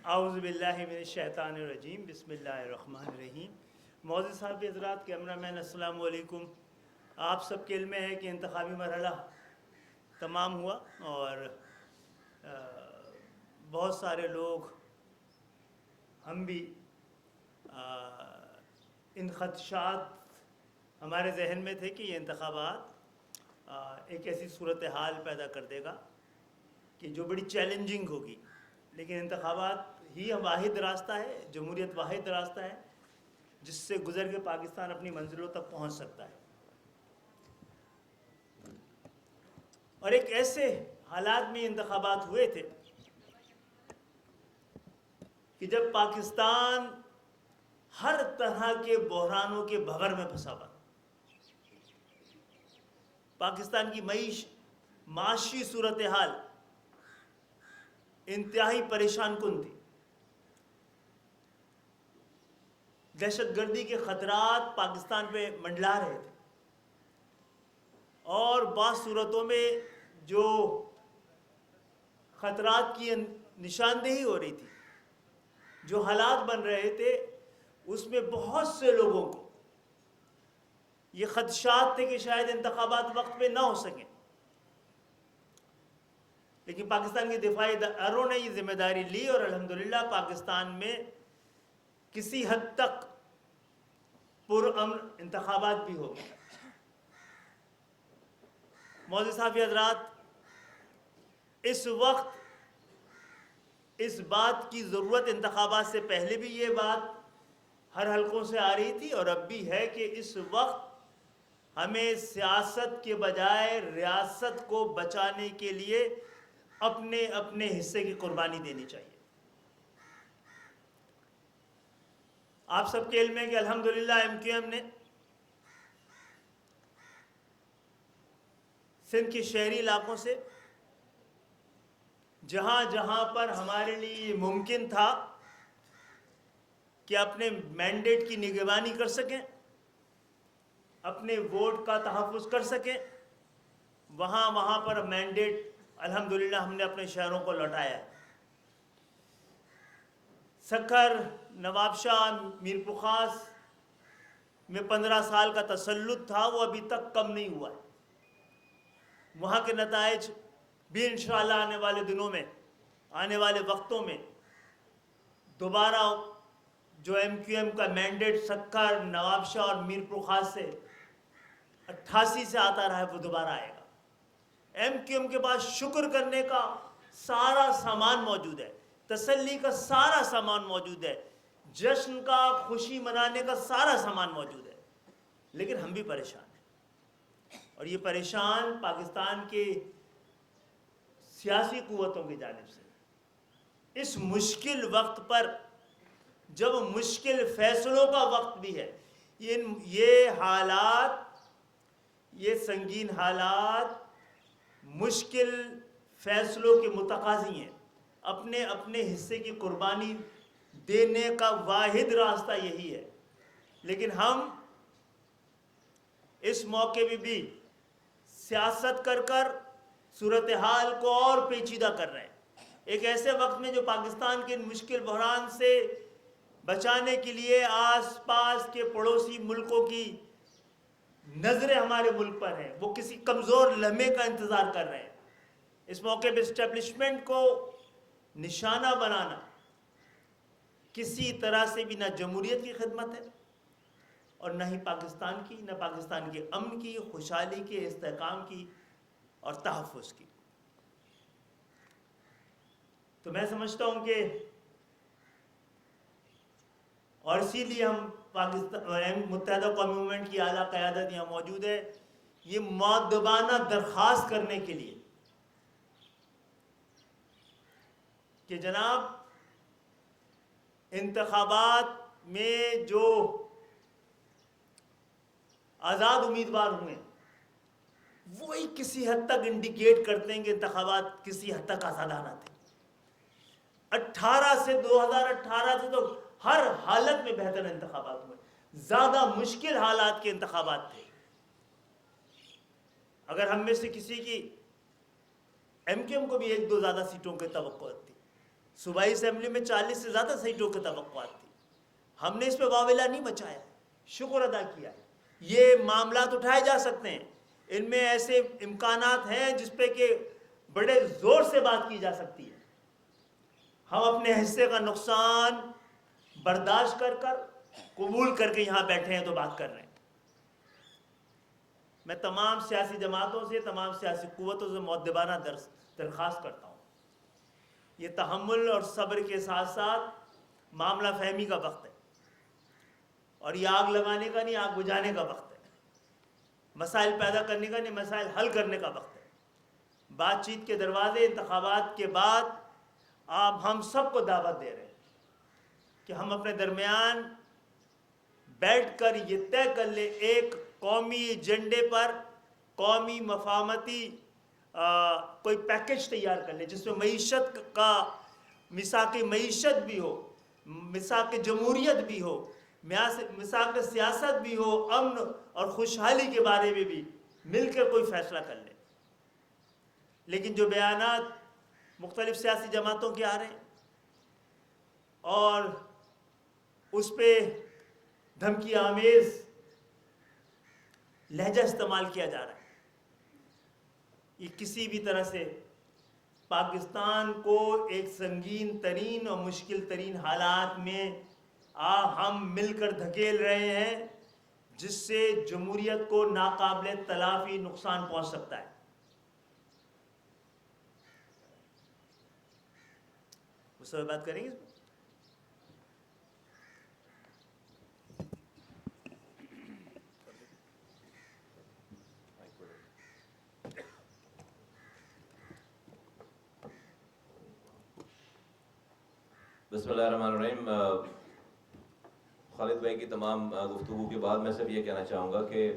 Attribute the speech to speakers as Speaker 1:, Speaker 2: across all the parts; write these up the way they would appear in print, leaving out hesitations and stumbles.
Speaker 1: اعوذ باللہ من الشیطان الرجیم، بسم اللہ الرحمن الرحیم۔ معزز صاحب حضرات، کیمرہ مین، السلام علیکم۔ آپ سب کے علم میں ہے کہ انتخابی مرحلہ تمام ہوا اور بہت سارے لوگ، ہم بھی، ان خدشات ہمارے ذہن میں تھے کہ یہ انتخابات ایک ایسی صورتحال پیدا کر دے گا کہ جو بڑی چیلنجنگ ہوگی، لیکن انتخابات ہی واحد راستہ ہے، جمہوریت واحد راستہ ہے جس سے گزر کے پاکستان اپنی منزلوں تک پہنچ سکتا ہے۔ اور ایک ایسے حالات میں انتخابات ہوئے تھے کہ جب پاکستان ہر طرح کے بحرانوں کے بھور میں پھنسا ہوا، پاکستان کی معاشی صورتحال انتہائی پریشان کن تھی، دہشت گردی کے خطرات پاکستان پہ منڈلا رہے تھے، اور بعض صورتوں میں جو خطرات کی نشاندہی ہو رہی تھی، جو حالات بن رہے تھے، اس میں بہت سے لوگوں کو یہ خدشات تھے کہ شاید انتخابات وقت پہ نہ ہو سکیں، لیکن پاکستان کے دفاعی اداروں نے یہ ذمہ داری لی اور الحمدللہ پاکستان میں کسی حد تک پرامن انتخابات بھی ہو گئے۔ معزز صاحب حضرات، اس وقت اس بات کی ضرورت انتخابات سے پہلے بھی یہ بات ہر حلقوں سے آ رہی تھی اور اب بھی ہے کہ اس وقت ہمیں سیاست کے بجائے ریاست کو بچانے کے لیے اپنے اپنے حصے کی قربانی دینی چاہیے۔ آپ سب کے علم ہے کہ الحمدللہ MQM نے سندھ کے شہری علاقوں سے جہاں جہاں پر ہمارے لیے ممکن تھا کہ اپنے مینڈیٹ کی نگرانی کر سکیں، اپنے ووٹ کا تحفظ کر سکیں، وہاں پر مینڈیٹ الحمدللہ ہم نے اپنے شہروں کو لوٹایا ہے۔ سکھر، نواب شاہ، میر پخاس میں 15 سال کا تسلط تھا، وہ ابھی تک کم نہیں ہوا ہے۔ وہاں کے نتائج بھی انشاءاللہ آنے والے دنوں میں، آنے والے وقتوں میں دوبارہ جو MQM کا مینڈیٹ سکھر، نواب شاہ اور میر پخاس سے 88 سے آتا رہا ہے، وہ دوبارہ آئے گا۔ MQM کے پاس شکر کرنے کا سارا سامان موجود ہے، تسلی کا سارا سامان موجود ہے، جشن کا، خوشی منانے کا سارا سامان موجود ہے، لیکن ہم بھی پریشان ہیں، اور یہ پریشان پاکستان کے سیاسی قوتوں کی جانب سے۔ اس مشکل وقت پر، جب مشکل فیصلوں کا وقت بھی ہے، یہ حالات، یہ سنگین حالات مشکل فیصلوں کے متقاضی ہیں۔ اپنے اپنے حصے کی قربانی دینے کا واحد راستہ یہی ہے، لیکن ہم اس موقع میں بھی سیاست کر صورتحال کو اور پیچیدہ کر رہے ہیں۔ ایک ایسے وقت میں جو پاکستان کے مشکل بحران سے بچانے کے لیے آس پاس کے پڑوسی ملکوں کی نظریں ہمارے ملک پر ہیں، وہ کسی کمزور لمحے کا انتظار کر رہے ہیں۔ اس موقع پہ اسٹیبلشمنٹ کو نشانہ بنانا کسی طرح سے بھی نہ جمہوریت کی خدمت ہے، اور نہ ہی پاکستان کی، نہ پاکستان کے امن کی، خوشحالی کے، استحکام کی اور تحفظ کی۔ تو میں سمجھتا ہوں کہ، اور اسی لیے ہم پاکستان متحدہ قومی موومنٹ کی اعلیٰ قیادت یہاں موجود ہے، یہ مؤدبانہ درخواست کرنے کے لیے کہ جناب انتخابات میں جو آزاد امیدوار ہوئے وہی کسی حد تک انڈیکیٹ کرتے ہیں کہ انتخابات کسی حد تک آزادانہ تھے۔ 2018 سے تو ہر حالت میں بہتر انتخابات ہوئے، زیادہ مشکل حالات کے انتخابات تھے۔ اگر ہم میں سے کسی کی MQM کو بھی 1-2 زیادہ سیٹوں کی توقع تھی، صوبائی اسمبلی میں 40 سے زیادہ سیٹوں کی توقعات تھی. ہم نے اس پہ واویلا نہیں مچایا, شکر ادا کیا. یہ معاملات اٹھائے جا سکتے ہیں, ان میں ایسے امکانات ہیں جس پہ کہ بڑے زور سے بات کی جا سکتی ہے. ہم اپنے حصے کا نقصان برداشت کر کر قبول کر کے یہاں بیٹھے ہیں تو بات کر رہے ہیں. میں تمام سیاسی جماعتوں سے, تمام سیاسی قوتوں سے مؤدبانہ درخواست کرتا ہوں, یہ تحمل اور صبر کے ساتھ ساتھ معاملہ فہمی کا وقت ہے, اور یہ آگ لگانے کا نہیں, آگ بجھانے کا وقت ہے. مسائل پیدا کرنے کا نہیں, مسائل حل کرنے کا وقت ہے. بات چیت کے دروازے انتخابات کے بعد آپ ہم سب کو دعوت دے رہے ہیں کہ ہم اپنے درمیان بیٹھ کر یہ طے کر لیں, ایک قومی ایجنڈے پر قومی مفاہمتی کوئی پیکج تیار کر لیں جس میں معیشت کا میثاق معیشت بھی ہو, میثاق جمہوریت بھی ہو, میثاق سیاست بھی ہو, امن اور خوشحالی کے بارے میں بھی مل کر کوئی فیصلہ کر لیں. لیکن جو بیانات مختلف سیاسی جماعتوں کے آ رہے ہیں اور اس پہ دھمکی آمیز لہجہ استعمال کیا جا رہا ہے, یہ کسی بھی طرح سے پاکستان کو ایک سنگین ترین اور مشکل ترین حالات میں ہم مل کر دھکیل رہے ہیں, جس سے جمہوریت کو ناقابل تلافی نقصان پہنچ سکتا ہے. اس سے بات کریں گے.
Speaker 2: بسم اللہ الرحمن الرحیم. خالد بھائی کی تمام گفتگو کے بعد میں صرف یہ کہنا چاہوں گا کہ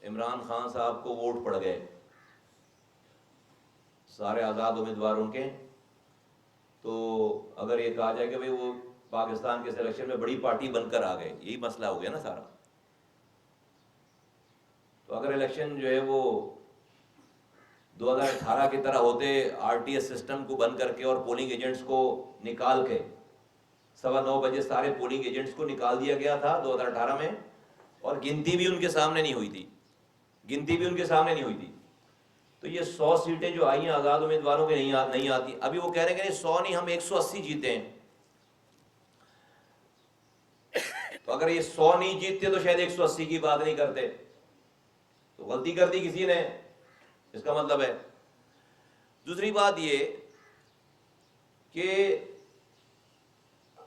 Speaker 2: عمران خان صاحب کو ووٹ پڑ گئے, سارے آزاد امیدوار ان کے, تو اگر یہ کہا جائے کہ بھئی وہ پاکستان کے سلیکشن میں بڑی پارٹی بن کر آ گئے, یہی مسئلہ ہو گیا نا سارا. تو اگر الیکشن جو ہے وہ 2018 کی طرح ہوتے, آر ٹی ایس سسٹم کو بند کر کے اور پولنگ ایجنٹس کو نکال کے 9:15 بجے سارے پولنگ ایجنٹس کو نکال دیا گیا تھا 2018 میں, اور گنتی بھی ان کے سامنے نہیں ہوئی تھی, تو یہ 100 سیٹیں جو آئی ہیں آزاد امیدواروں کے نہیں آتی. ابھی وہ کہہ رہے ہیں کہ 100 نہیں, ہم 180 جیتے ہیں. تو اگر یہ 100 نہیں جیتتے تو شاید 180 کی بات نہیں کرتے, تو غلطی کر دی کسی نے, اس کا مطلب ہے. دوسری بات یہ کہ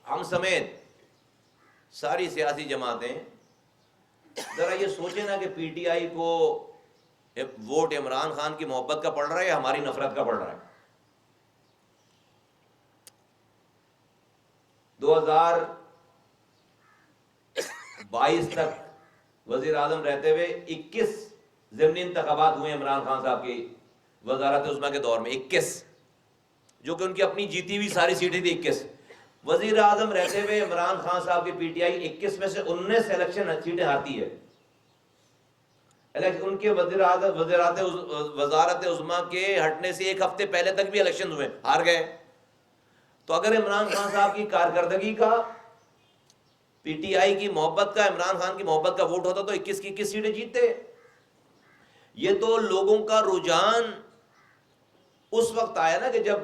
Speaker 2: ہم سمیت ساری سیاسی جماعتیں ذرا یہ سوچیں نا کہ پی ٹی آئی کو ووٹ عمران خان کی محبت کا پڑ رہا ہے یا ہماری نفرت کا پڑ رہا ہے. 2022 تک وزیر اعظم رہتے ہوئے 21 ضمنی انتخابات ہوئے عمران خان صاحب کی وزارت عظمیٰ کے دور میں, 21, جو کہ ان کی اپنی جیتی ہوئی ساری سیٹیں تھی 21. وزیر اعظم رہتے ہوئے عمران خان صاحب کی پی ٹی آئی 21 میں سے 19 الیکشن سیٹیں ہارتی ہے. ان کے وزارت عظمیٰ کے ہٹنے سے ایک ہفتے پہلے تک بھی الیکشن ہوئے, ہار گئے. تو اگر عمران خان صاحب کی کارکردگی کا, پی ٹی آئی کی محبت کا, عمران خان کی محبت کا ووٹ ہوتا تو 21 کی 21 سیٹیں جیتتے. یہ تو لوگوں کا رجحان اس وقت آیا نا کہ جب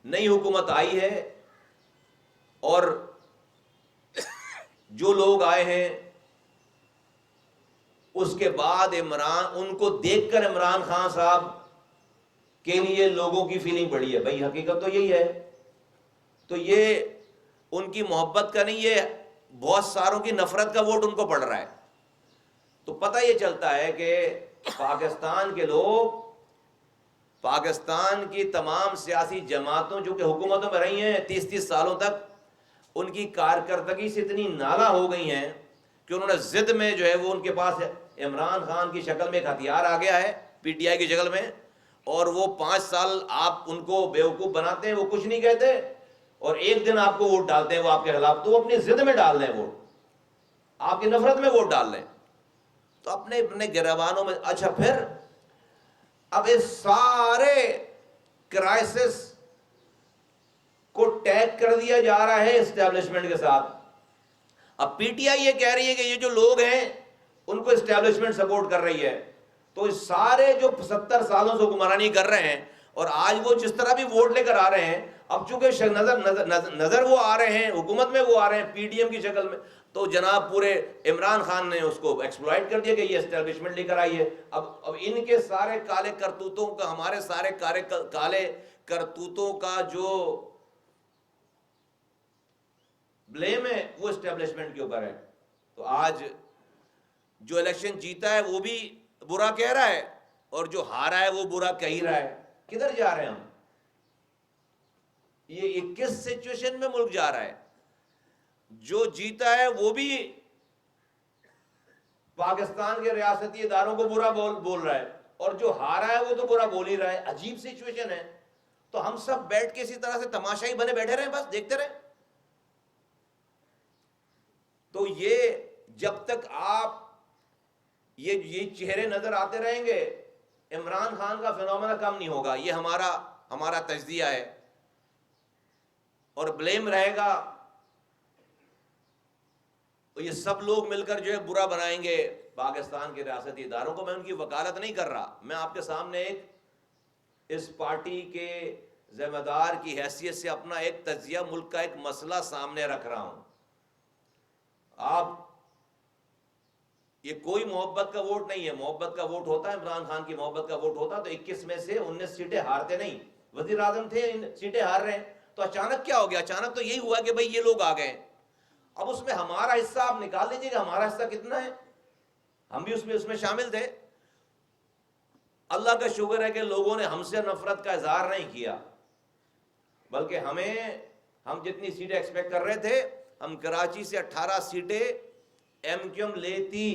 Speaker 2: نئی حکومت آئی ہے, اور جو لوگ آئے ہیں اس کے بعد ان کو دیکھ کر عمران خان صاحب کے لیے لوگوں کی فیلنگ بڑھی ہے. بھائی حقیقت تو یہی ہے. تو یہ ان کی محبت کا نہیں, یہ بہت ساروں کی نفرت کا ووٹ ان کو پڑ رہا ہے. تو پتہ یہ چلتا ہے کہ پاکستان کے لوگ, پاکستان کی تمام سیاسی جماعتوں جو کہ حکومتوں میں رہی ہیں 30 سالوں تک, ان کی کارکردگی سے اتنی نالاں ہو گئی ہیں کہ انہوں نے ضد میں جو ہے وہ ان کے پاس عمران خان کی شکل میں ایک ہتھیار آ گیا ہے پی ٹی آئی کی شکل میں, اور وہ 5 سال آپ ان کو بیوقوف بناتے ہیں, وہ کچھ نہیں کہتے, اور ایک دن آپ کو ووٹ ڈالتے ہیں وہ آپ کے خلاف, تو وہ اپنی ضد میں ڈال دیں ووٹ, آپ کی نفرت میں ووٹ ڈال دیں. تو اپنے اپنے گریبانوں میں. اچھا پھر اب اس سارے کرائسس کو ٹیگ کر دیا جا رہا ہے اسٹیبلشمنٹ کے ساتھ. اب پی ٹی آئی یہ کہہ رہی ہے کہ یہ جو لوگ ہیں ان کو اسٹیبلشمنٹ سپورٹ کر رہی ہے. تو اس سارے جو 70 سالوں سے حکمرانی کر رہے ہیں اور آج وہ جس طرح بھی ووٹ لے کر آ رہے ہیں, اب چونکہ نظر وہ آ رہے ہیں, حکومت میں وہ آ رہے ہیں پی ڈی ایم کی شکل میں, تو جناب پورے عمران خان نے اس کو ایکسپلائٹ کر دیا کہ یہ اسٹیبلشمنٹ لے کر آئی ہے. اب ان کے سارے کالے کرتوتوں کا, ہمارے سارے کالے کرتوتوں کا جو بلیم ہے وہ اسٹیبلشمنٹ کے اوپر ہے. تو آج جو الیکشن جیتا ہے وہ بھی برا کہہ رہا ہے اور جو ہارا ہے وہ برا کہہ ہی رہا ہے. کدھر جا رہے ہیں ہم؟ یہ کس سچویشن میں ملک جا رہا ہے؟ جو جیتا ہے وہ بھی پاکستان کے ریاستی اداروں کو برا بول رہا ہے اور جو ہارا ہے وہ تو برا بول ہی رہا ہے. عجیب سچویشن ہے. تو ہم سب بیٹھ کے اسی طرح سے تماشائی بنے بیٹھے رہیں, بس دیکھتے رہیں. تو یہ جب تک آپ یہ چہرے نظر آتے رہیں گے عمران خان کا فینومینا کم نہیں ہوگا. یہ ہمارا تجزیہ ہے. اور بلیم رہے گا, یہ سب لوگ مل کر جو ہے برا بنائیں گے پاکستان کے ریاستی اداروں کو. میں ان کی وکالت نہیں کر رہا, میں آپ کے سامنے ایک اس پارٹی کے ذمہ دار کی حیثیت سے اپنا ایک تجزیہ, ملک کا ایک مسئلہ سامنے رکھ رہا ہوں. آپ یہ کوئی محبت کا ووٹ نہیں ہے. محبت کا ووٹ ہوتا ہے, عمران خان کی محبت کا ووٹ ہوتا تو 21 میں سے 19 سیٹیں ہارتے نہیں. وزیر اعظم تھے, سیٹیں ہار رہے ہیں, تو اچانک کیا ہو گیا؟ اچانک تو یہی ہوا کہ بھئی یہ لوگ آ گئے. اب اس میں ہمارا حصہ آپ نکال لیجیے کہ ہمارا حصہ کتنا ہے. ہم بھی اس میں شامل تھے. اللہ کا شکر ہے کہ لوگوں نے ہم سے نفرت کا اظہار نہیں کیا, بلکہ ہم جتنی سیٹیں ایکسپیکٹ کر رہے تھے, ہم کراچی سے 18 سیٹیں ایم کیو ایم لیتی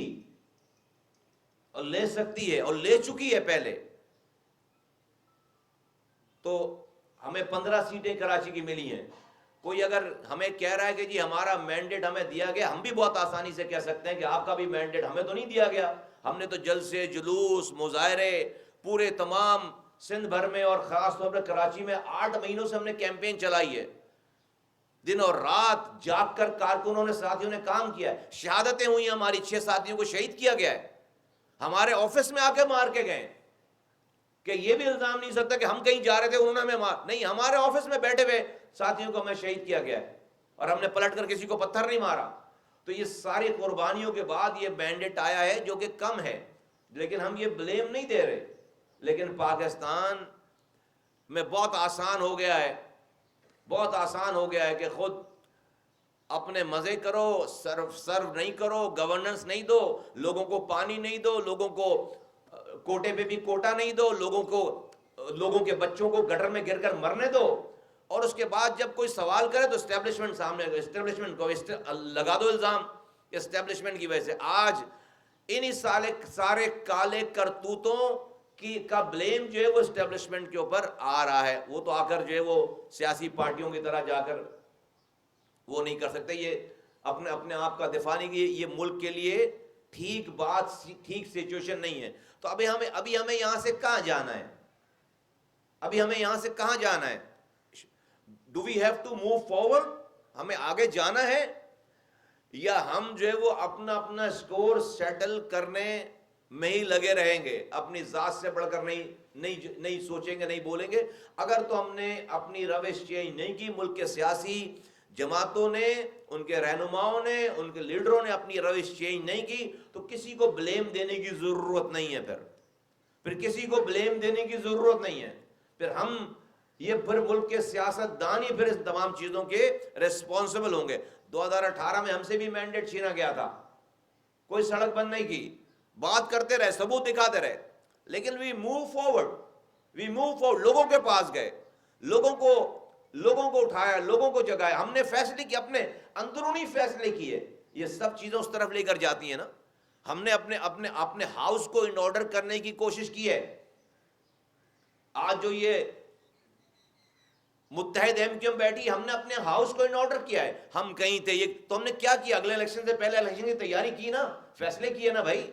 Speaker 2: اور لے سکتی ہے اور لے چکی ہے پہلے. تو ہمیں 15 سیٹیں کراچی کی ملی ہیں. کوئی اگر ہمیں کہہ رہا ہے کہ جی ہمارا مینڈیٹ ہمیں دیا گیا, ہم بھی بہت آسانی سے کہہ سکتے ہیں کہ آپ کا بھی مینڈیٹ ہمیں تو نہیں دیا گیا. ہم نے تو جلسے, جلوس, مظاہرے پورے تمام سندھ بھر میں اور خاص طور پر کراچی میں 8 مہینوں سے ہم نے کیمپین چلائی ہے. دن اور رات جاگ کر کارکنوں نے, ساتھیوں نے کام کیا ہے. شہادتیں ہوئی ہیں, ہماری 6 ساتھیوں کو شہید کیا گیا ہے. ہمارے آفس میں آ کے مار کے گئے, کہ یہ بھی الزام نہیں سکتا کہ ہم کہیں جا رہے تھے انہوں نے ہمیں مار, نہیں, ہمارے آفس میں بیٹھے ہوئے ساتھیوں کو ہمیں شہید کیا گیا ہے اور ہم نے پلٹ کر کسی کو پتھر نہیں مارا. تو یہ ساری قربانیوں کے بعد یہ مینڈیٹ آیا ہے جو کہ کم ہے, لیکن ہم یہ بلیم نہیں دے رہے. لیکن پاکستان میں بہت آسان ہو گیا ہے, بہت آسان ہو گیا ہے کہ خود اپنے مزے کرو, سرو نہیں کرو, گورننس نہیں دو, لوگوں کو پانی نہیں دو, لوگوں کو کوٹے پہ بھی کوٹا نہیں دو, لوگوں کے بچوں کو گٹر میں گر کر مرنے دو, اور اس کے بعد جب کوئی سوال کرے تو اسٹیبلشمنٹ سامنے, اسٹیبلشمنٹ کو لگا دو الزام اسٹیبلشمنٹ کی وجہ سے. آج انہی سارے کالے کرتوتوں کا بلیم جو ہے وہ اسٹیبلشمنٹ کے اوپر آ رہا ہے. وہ تو آ کر جو ہے وہ سیاسی پارٹیوں کی طرح جا کر وہ نہیں کر سکتے, یہ اپنے آپ کا دفاع نہیں کی. یہ ملک کے لیے ٹھیک بات, ٹھیک سچویشن نہیں ہے. تو ابھی ہمیں یہاں سے کہاں جانا ہے؟ ابھی ہمیں یہاں سے کہاں جانا ہے؟ Do we have to move forward? ہمیں آگے جانا ہے, یا ہم جو ہے وہ اپنا اسکور سیٹل کرنے میں ہی لگے رہیں گے, اپنی ذات سے بڑھ کر نہیں سوچیں گے, نہیں بولیں گے. اگر تو ہم نے اپنی روش چینج نہیں کی, ملک کے سیاسی جماعتوں نے, ان کے رہنماؤں نے, ان کے لیڈروں نے اپنی روش چینج نہیں کی, تو کسی کو بلیم دینے کی ضرورت نہیں ہے. پھر کسی کو بلیم دینے کی ضرورت نہیں ہے. پھر ملک کے سیاست دان ہی پھر اس تمام چیزوں کے ریسپانسبل ہوں گے. 2018 میں ہم سے بھی مینڈیٹ چھینا گیا تھا, کوئی سڑک بند نہیں کی, بات کرتے رہے, ثبوت دکھاتے رہے, لیکن وی موو فارورڈ, لوگوں کے پاس گئے, لوگوں کو اٹھایا, لوگوں کو جگایا, ہم نے فیصلے کیے, اپنے اندرونی فیصلے کیے. یہ سب چیزیں اس طرف لے کر جاتی ہیں نا. ہم نے اپنے ہاؤس کو ان آرڈر کرنے کی کوشش کی ہے. آج جو یہ متحد ایم کیو ایم بیٹھی, ہم نے اپنے ہاؤس کو ان آرڈر کیا ہے. ہم کہیں تھے, تو ہم نے کیا کیا؟ اگلے الیکشن سے پہلے الیکشن کی تیاری کی نا, فیصلے کیے نا بھائی.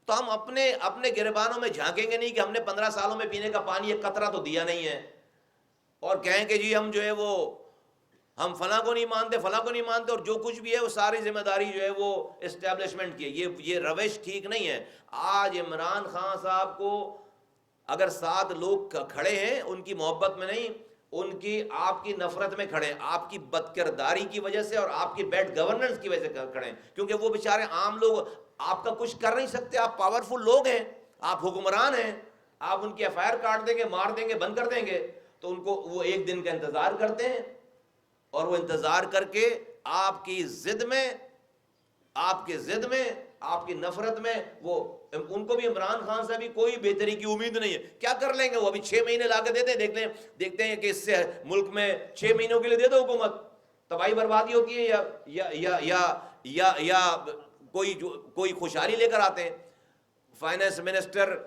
Speaker 2: تو ہم اپنے گریبانوں میں جھانکیں گے نہیں کہ ہم نے 15 سالوں میں پینے کا پانی ایک قطرہ تو دیا نہیں ہے، اور کہیں کہ جی ہم جو ہے وہ ہم فلاں کو نہیں مانتے، فلاں کو نہیں مانتے، اور جو کچھ بھی ہے وہ ساری ذمہ داری جو ہے وہ اسٹیبلشمنٹ کی ہے۔ یہ روش ٹھیک نہیں ہے۔ آج عمران خان صاحب کو اگر 7 لوگ کھڑے ہیں ان کی محبت میں نہیں، ان کی آپ کی نفرت میں کھڑے ہیں، آپ کی بدکرداری کی وجہ سے اور آپ کی بیڈ گورننس کی وجہ سے کھڑے ہیں، کیونکہ وہ بیچارے عام لوگ آپ کا کچھ کر نہیں سکتے۔ آپ پاورفل لوگ ہیں، آپ حکمران ہیں، آپ ان کی ایف آئی آر کاٹ دیں گے، مار دیں گے، بند کر دیں گے، تو ان کو وہ ایک دن کا انتظار کرتے ہیں، اور وہ انتظار کر کے آپ کی ضد میں، آپ کی نفرت میں، وہ ان کو بھی عمران خان سے بھی کوئی بہتری کی امید نہیں ہے۔ کیا کر لیں گے وہ؟ ابھی 6 مہینے لا کے دیکھتے ہیں کہ اس سے ملک میں 6 مہینوں کے لیے دے دو حکومت، تباہی بربادی ہوتی ہے یا کوئی خوشحالی لے کر آتے ہیں۔ فائنانس منسٹر،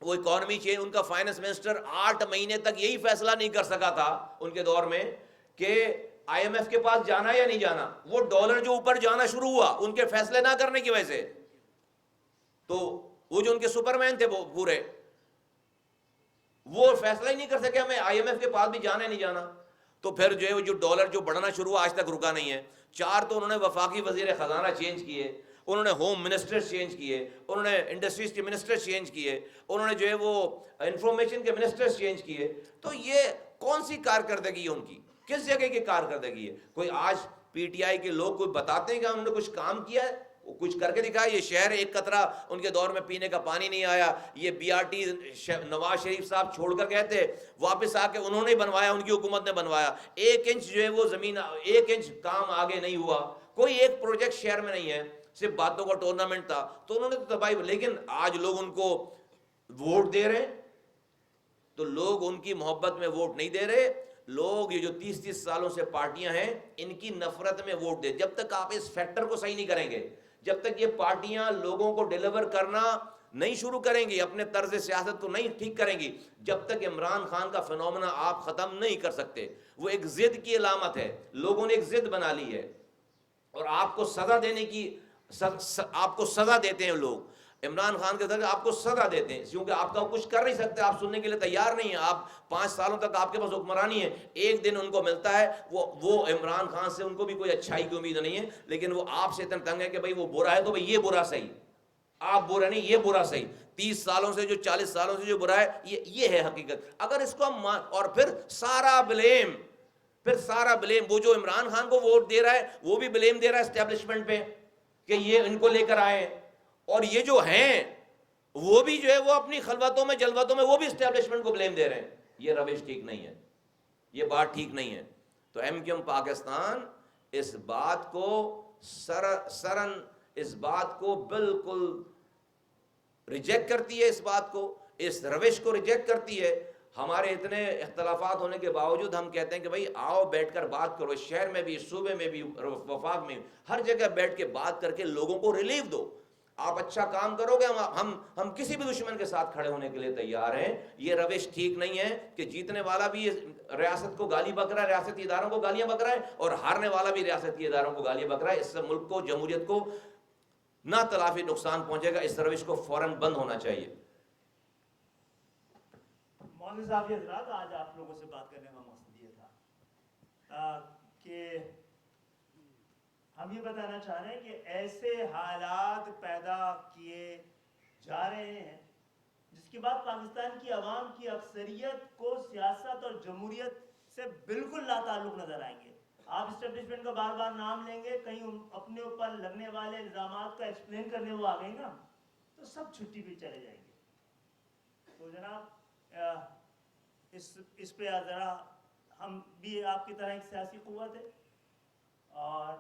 Speaker 2: وہ اکانومی چینج، ان کا فائنانس منسٹر 8 مہینے تک یہی فیصلہ نہیں کر سکا تھا ان کے دور میں کہ آئی ایم ایف کے پاس جانا یا نہیں جانا۔ وہ ڈالر جو اوپر جانا شروع ہوا ان کے فیصلے نہ کرنے کی وجہ سے، تو وہ جو ان کے سپرمین تھے وہ پورے، وہ فیصلہ ہی نہیں کر سکے ہمیں آئی ایم ایف کے پاس بھی جانا ہے نہیں جانا۔ تو پھر جو ہے جو ڈالر جو بڑھنا شروع ہوا آج تک رکا نہیں ہے۔ 4 تو انہوں نے وفاقی وزیر خزانہ چینج کیے، انہوں نے ہوم منسٹر چینج کیے، انہوں نے انڈسٹریز کے منسٹر چینج کیے، انہوں نے جو ہے وہ انفارمیشن کے منسٹر چینج کیے۔ تو یہ کون سی کارکردگی ہے ان کی؟ کس جگہ کی کارکردگی ہے؟ کوئی آج پی ٹی آئی کے لوگ کوئی بتاتے ہیں کہ ہم نے کچھ کام کیا ہے؟ وہ کچھ کر کے دکھایا؟ یہ شہر ایک قطرہ ان کے دور میں پینے کا پانی نہیں آیا۔ یہ be are T Nawaz Sharif صاحب چھوڑ کر گئے تھے، واپس آ کے انہوں نے بنوایا، ان کی حکومت نے بنوایا۔ 1 انچ جو ہے وہ زمین، 1 انچ کام آگے نہیں ہوا، کوئی ایک پروجیکٹ شہر میں نہیں ہے، صرف باتوں کا ٹورنامنٹ تھا۔ تو انہوں نے تو تباہی، لیکن آج لوگ ان کو ووٹ دے رہے ہیں، تو لوگ ان کی محبت میں ووٹ نہیں دے رہے، لوگ یہ جو 30 سالوں سے پارٹیاں ہیں ان کی نفرت میں ووٹ دے۔ جب تک آپ اس فیکٹر کو صحیح نہیں کریں گے، جب تک یہ پارٹیاں لوگوں کو ڈیلیور کرنا نہیں شروع کریں گی، اپنے طرز سیاست کو نہیں ٹھیک کریں گی، جب تک عمران خان کا فنومنا آپ ختم نہیں کر سکتے۔ وہ ایک ضد کی علامت ہے، لوگوں نے ایک ضد بنا لی ہے، اور آپ کو سزا دینے کی آپ کو سزا دیتے ہیں لوگ۔ عمران خان کے ذریعے آپ کو سزا دیتے ہیں کیونکہ آپ کا کچھ کر نہیں سکتے، آپ سننے کے لیے تیار نہیں ہیں۔ آپ 5 سالوں تک آپ کے پاس حکمرانی ہے، ایک دن ان کو ملتا ہے، وہ عمران خان سے ان کو بھی کوئی اچھائی کی امید نہیں ہے، لیکن وہ آپ سے اتنا تنگ ہے کہ بھئی وہ برا ہے تو بھئی یہ برا صحیح، آپ برا نہیں یہ برا صحیح۔ 30 سالوں سے جو 40 سالوں سے جو برا ہے یہ ہے حقیقت۔ اگر اس کو ہم اور پھر سارا بلیم وہ جو عمران خان کو ووٹ دے رہا ہے وہ بھی بلیم دے رہا ہے اسٹیبلشمنٹ پہ کہ یہ ان کو لے کر آئے، اور یہ جو ہیں وہ بھی جو ہے وہ اپنی خلوتوں میں جلوتوں میں وہ بھی اسٹیبلشمنٹ کو بلیم دے رہے ہیں۔ یہ روش ٹھیک نہیں ہے، یہ بات ٹھیک نہیں ہے۔ تو ایم کیو ایم پاکستان اس بات کو اس بات کو بالکل ریجیکٹ کرتی ہے، اس بات کو، اس روش کو ریجیکٹ کرتی ہے۔ ہمارے اتنے اختلافات ہونے کے باوجود ہم کہتے ہیں کہ بھئی آؤ بیٹھ کر بات کرو، شہر میں بھی، صوبے میں بھی، وفاق میں، ہر جگہ بیٹھ کے بات کر کے لوگوں کو ریلیف دو۔ آپ اچھا کام کرو گے، ہم کسی بھی دشمن کے ساتھ کھڑے ہونے کے لیے تیار ہیں۔ یہ روش ٹھیک نہیں ہے کہ جیتنے والا بھی ریاست کو گالی بک رہا ہے، ریاستی اداروں کو گالیاں بک رہا ہے، اور ہارنے والا بھی ریاستی اداروں کو گالیاں بک رہا ہے۔ اس سے ملک کو، جمہوریت کو نہ تلافی نقصان پہنچے گا۔ اس روش کو فوراً بند ہونا چاہیے۔
Speaker 1: مولوی صاحب یہ حضرات، آج آپ لوگوں سے بات کرنے کا مقصد یہ تھا کہ ہم یہ بتانا چاہ رہے ہیں کہ ایسے حالات پیدا کیے جا رہے ہیں جس کے بعد پاکستان کی عوام کی اکثریت کو سیاست اور جمہوریت سے بالکل لا تعلق نظر آئیں گے۔ آپ اسٹیبلشمنٹ کا بار بار نام لیں گے، کہیں اپنے اوپر لگنے والے الزامات کا ایکسپلین کرنے وہ آ گئے نا تو سب چھٹی پہ چلے جائیں گے۔ تو جناب اس پہ ذرا، ہم بھی آپ کی طرح ایک سیاسی قوت ہے، اور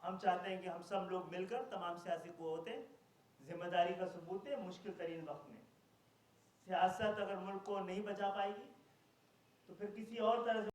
Speaker 1: ہم چاہتے ہیں کہ ہم سب لوگ مل کر، تمام سیاسی قوتیں ذمہ داری کا ثبوت دیں۔ مشکل ترین وقت میں سیاست اگر ملک کو نہیں بچا پائے گی تو پھر کسی اور طرح سے